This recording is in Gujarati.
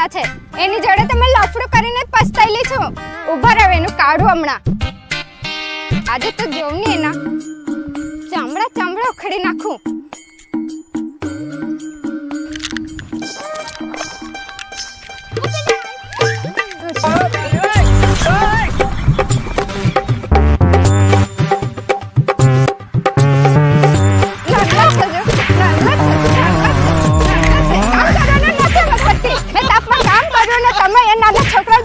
બેઠા છે એની જોડે તમે લફડું કરીને જ પસ્તાયેલી છો. ઊભા રહો, એનું કાઢું હમણાં. આજે તો જોઉં ને એના ચામડા ઉખડી નાખું. તમે એ નાના છોકરા